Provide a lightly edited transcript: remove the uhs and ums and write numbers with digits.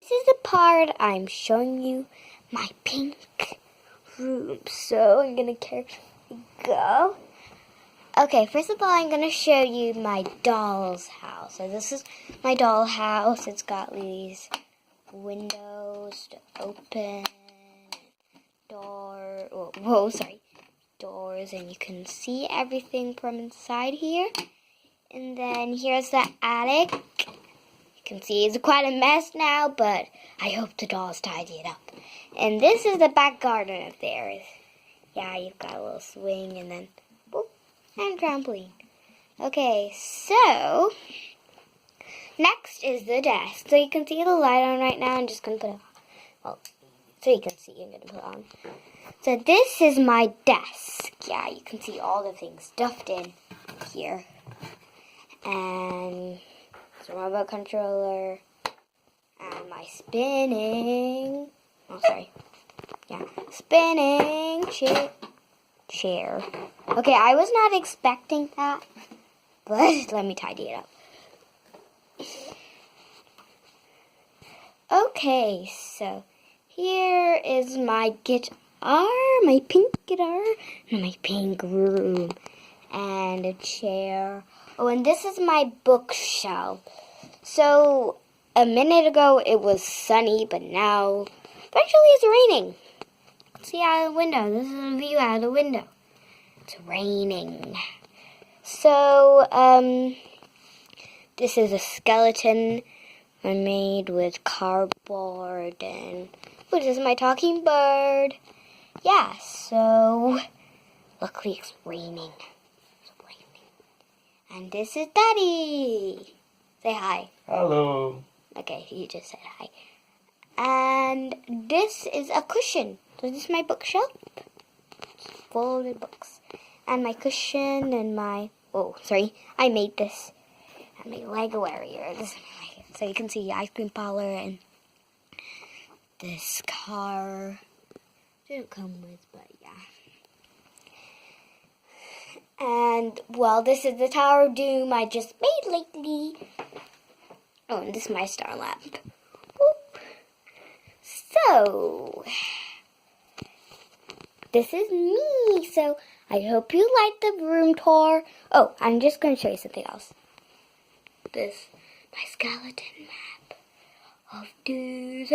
This is the part I'm showing you my pink room. So I'm gonna carefully go. Okay, first of all, I'm gonna show you my doll's house. So this is my doll house. It's got these windows to open, doors, and you can see everything from inside here. And then here's the attic. You can see it's quite a mess now, but I hope the dolls tidy it up. And this is the back garden up there. Yeah, you've got a little swing and then boop, and trampoline. Okay, so next is the desk. So you can see the light on right now. I'm just going to put it on. Well, so you can see, I'm going to put it on. So this is my desk. Yeah, you can see all the things stuffed in here. And it's a remote controller. And my spinning chair. Okay, I was not expecting that, but let me tidy it up. Okay, so here is my guitar, my pink guitar, and my pink room, and a chair. Oh, and this is my bookshelf. So a minute ago it was sunny, but now actually it's raining. See out of the window. This is a view out of the window. It's raining. So, this is a skeleton I made with cardboard, and this is my talking bird. Yeah, so luckily it's raining. And this is Daddy. Say hi. Hello. Okay, he just said hi. And this is a cushion. So this is my bookshelf. It's full of books. And my cushion and my... Oh, sorry. I made this. And my Lego area. This is my Lego. So you can see the ice cream parlor and this car. Didn't come with, but yeah. And, well, this is the Tower of Doom I just made lately. Oh, and this is my star lamp. Whoop. So, this is me. So, I hope you like the room tour. Oh, I'm just going to show you something else. This, my skeleton map of dudes.